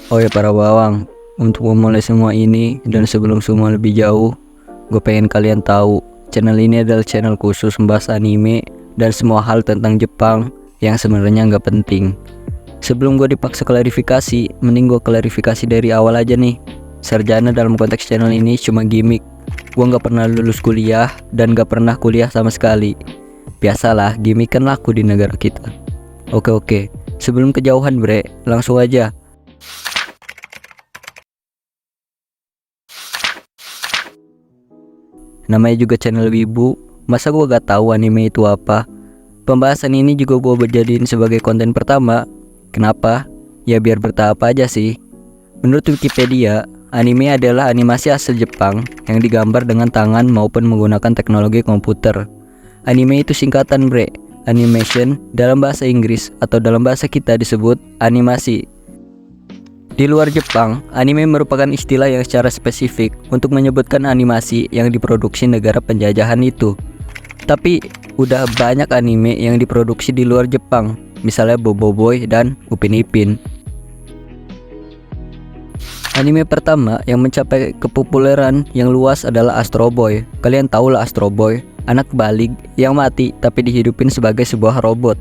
Oh ya para bawang, untuk memulai semua ini dan sebelum semua lebih jauh, gue pengen kalian tahu, channel ini adalah channel khusus membahas anime dan semua hal tentang Jepang yang sebenarnya nggak penting. Sebelum gue dipaksa klarifikasi, mending gue klarifikasi dari awal aja nih. Sarjana dalam konteks channel ini cuma gimmick. Gue nggak pernah lulus kuliah dan nggak pernah kuliah sama sekali. Biasalah, gimmick kan laku di negara kita. Oke, sebelum kejauhan bre, langsung aja. Namanya juga channel Wibu, masa gue gak tahu anime itu apa? Pembahasan ini juga gue berjadiin sebagai konten pertama. Kenapa? Ya biar bertahap aja sih. Menurut Wikipedia, anime adalah animasi asal Jepang yang digambar dengan tangan maupun menggunakan teknologi komputer. Anime itu singkatan bre, animation dalam bahasa Inggris atau dalam bahasa kita disebut animasi. Di luar Jepang, anime merupakan istilah yang secara spesifik untuk menyebutkan animasi yang diproduksi negara penjajahan itu. Tapi, udah banyak anime yang diproduksi di luar Jepang, misalnya Bobo Boy dan Upin Ipin. Anime pertama yang mencapai kepopuleran yang luas adalah Astro Boy. Kalian tahu lah Astro Boy, anak balig yang mati tapi dihidupin sebagai sebuah robot.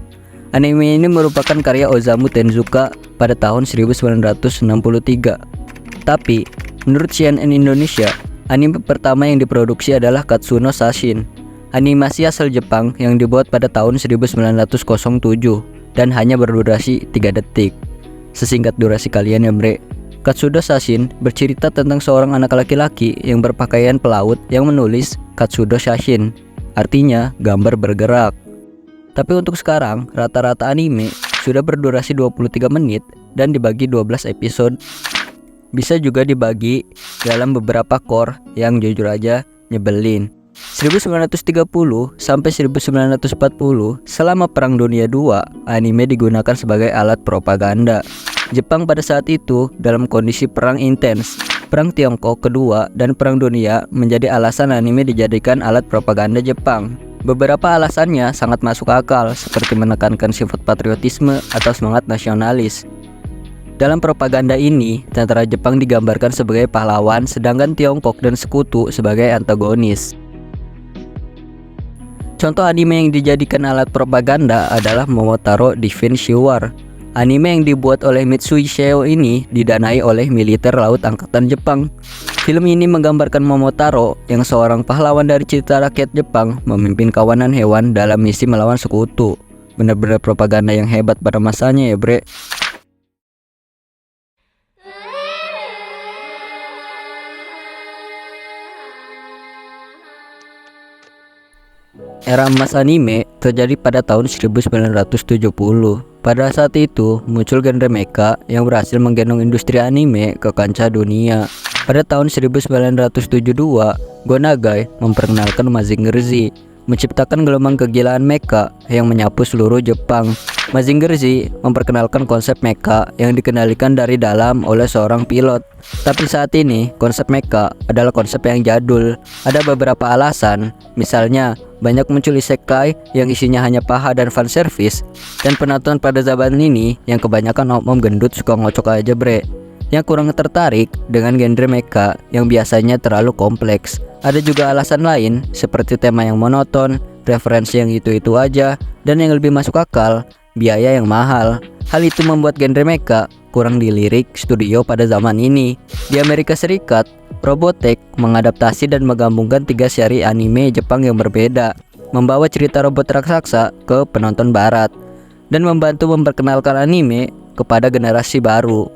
Anime ini merupakan karya Osamu Tezuka pada tahun 1963. Tapi, menurut CNN Indonesia, anime pertama yang diproduksi adalah Katsuno Sashin, animasi asal Jepang yang dibuat pada tahun 1907 dan hanya berdurasi 3 detik. Sesingkat durasi kalian ya bre. Katsuno Sashin bercerita tentang seorang anak laki-laki yang berpakaian pelaut yang menulis Katsuno Sashin, artinya gambar bergerak. Tapi untuk sekarang, rata-rata anime sudah berdurasi 23 menit dan dibagi 12 episode. Bisa juga dibagi dalam beberapa core yang jujur aja nyebelin. 1930 sampai 1940, selama Perang Dunia II, anime digunakan sebagai alat propaganda. Jepang pada saat itu dalam kondisi perang intens. Perang Tiongkok kedua dan Perang Dunia menjadi alasan anime dijadikan alat propaganda Jepang. Beberapa alasannya sangat masuk akal, seperti menekankan sifat patriotisme atau semangat nasionalis. Dalam propaganda ini, tentara Jepang digambarkan sebagai pahlawan, sedangkan Tiongkok dan sekutu sebagai antagonis. Contoh anime yang dijadikan alat propaganda adalah Momotaro Defense War. Anime yang dibuat oleh Mitsui Seo ini didanai oleh militer laut angkatan Jepang. Film ini menggambarkan Momotaro yang seorang pahlawan dari cerita rakyat Jepang memimpin kawanan hewan dalam misi melawan sekutu. Benar-benar propaganda yang hebat pada masanya ya bre. Era emas anime terjadi pada tahun 1970. Pada saat itu, muncul genre mecha yang berhasil menggendong industri anime ke kancah dunia. Pada tahun 1972, Go Nagai memperkenalkan Mazinger Z, menciptakan gelombang kegilaan mecha yang menyapu seluruh Jepang. Mazinger Z memperkenalkan konsep mecha yang dikendalikan dari dalam oleh seorang pilot. Tapi saat ini, konsep mecha adalah konsep yang jadul. Ada beberapa alasan, misalnya banyak muncul isekai yang isinya hanya paha dan fanservice, dan penonton pada zaman ini yang kebanyakan om-om gendut suka ngocok aja bre, yang kurang tertarik dengan genre mecha yang biasanya terlalu kompleks. Ada juga alasan lain seperti tema yang monoton, referensi yang itu-itu aja, dan yang lebih masuk akal, biaya yang mahal. Hal itu membuat genre mecha kurang dilirik studio pada zaman ini. Di Amerika Serikat, Robotech mengadaptasi dan menggabungkan 3 seri anime Jepang yang berbeda, membawa cerita robot raksasa ke penonton barat, dan membantu memperkenalkan anime kepada generasi baru.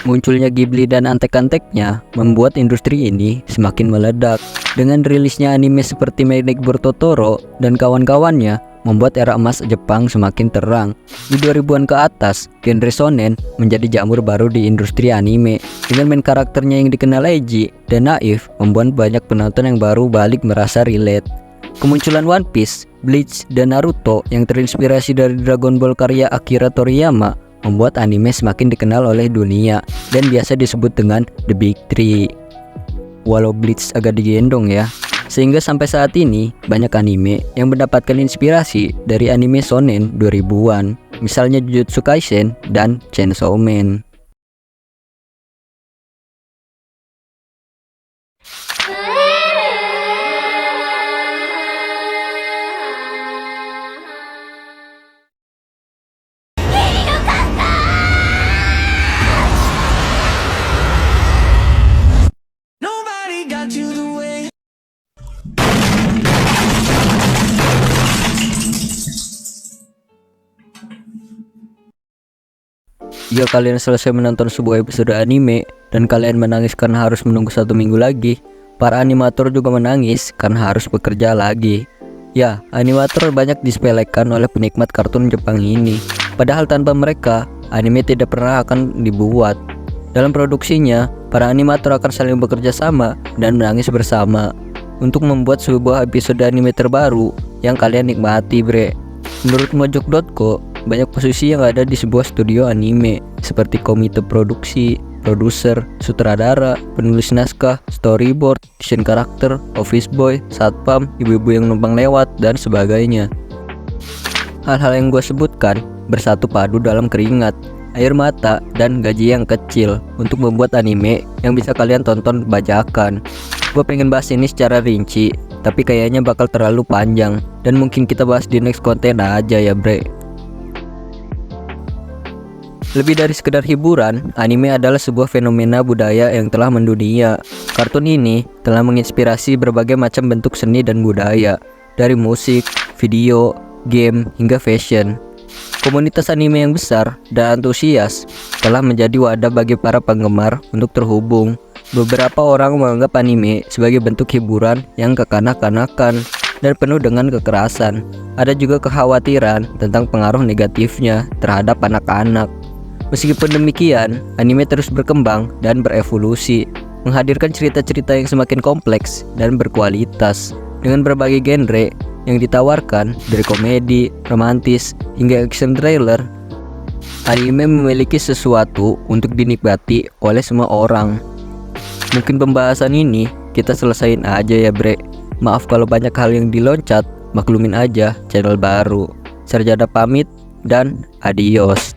Munculnya Ghibli dan antek-anteknya membuat industri ini semakin meledak. Dengan rilisnya anime seperti My Neighbor Totoro dan kawan-kawannya, membuat era emas Jepang semakin terang. Di 2000-an ke atas, genre shonen menjadi jamur baru di industri anime. Dengan main karakternya yang dikenal edgy dan naif, membuat banyak penonton yang baru balik merasa relate. Kemunculan One Piece, Bleach, dan Naruto yang terinspirasi dari Dragon Ball karya Akira Toriyama membuat anime semakin dikenal oleh dunia dan biasa disebut dengan The Big Three. Walau Bleach agak digendong ya. Sehingga sampai saat ini banyak anime yang mendapatkan inspirasi dari anime shonen 2000-an. misalnya Jujutsu Kaisen dan Chainsaw Man. Jika kalian selesai menonton sebuah episode anime dan kalian menangis karena harus menunggu 1 minggu lagi, para animator juga menangis karena harus bekerja lagi. Ya, animator banyak disepelekan oleh penikmat kartun Jepang ini. Padahal tanpa mereka, anime tidak pernah akan dibuat. Dalam produksinya, para animator akan saling bekerja sama dan menangis bersama untuk membuat sebuah episode anime terbaru yang kalian nikmati, bre. Menurut Mojok.co, banyak posisi yang ada di sebuah studio anime seperti komite produksi, produser, sutradara, penulis naskah, storyboard, desain karakter, office boy, satpam, ibu-ibu yang numpang lewat, dan sebagainya. Hal-hal yang gue sebutkan bersatu padu dalam keringat, air mata, dan gaji yang kecil untuk membuat anime yang bisa kalian tonton bajakan. Gue pengen bahas ini secara rinci, tapi kayaknya bakal terlalu panjang, dan mungkin kita bahas di next konten aja ya bre. Lebih dari sekedar hiburan, anime adalah sebuah fenomena budaya yang telah mendunia. Kartun ini telah menginspirasi berbagai macam bentuk seni dan budaya, dari musik, video, game, hingga fashion. Komunitas anime yang besar dan antusias telah menjadi wadah bagi para penggemar untuk terhubung. Beberapa orang menganggap anime sebagai bentuk hiburan yang kekanak-kanakan dan penuh dengan kekerasan. Ada juga kekhawatiran tentang pengaruh negatifnya terhadap anak-anak. Meskipun demikian, anime terus berkembang dan berevolusi, menghadirkan cerita-cerita yang semakin kompleks dan berkualitas dengan berbagai genre yang ditawarkan, dari komedi, romantis, hingga action thriller. Anime memiliki sesuatu untuk dinikmati oleh semua orang. Mungkin pembahasan ini kita selesain aja ya bre. Maaf kalau banyak hal yang diloncat, maklumin aja channel baru. Sarjana pamit dan adios.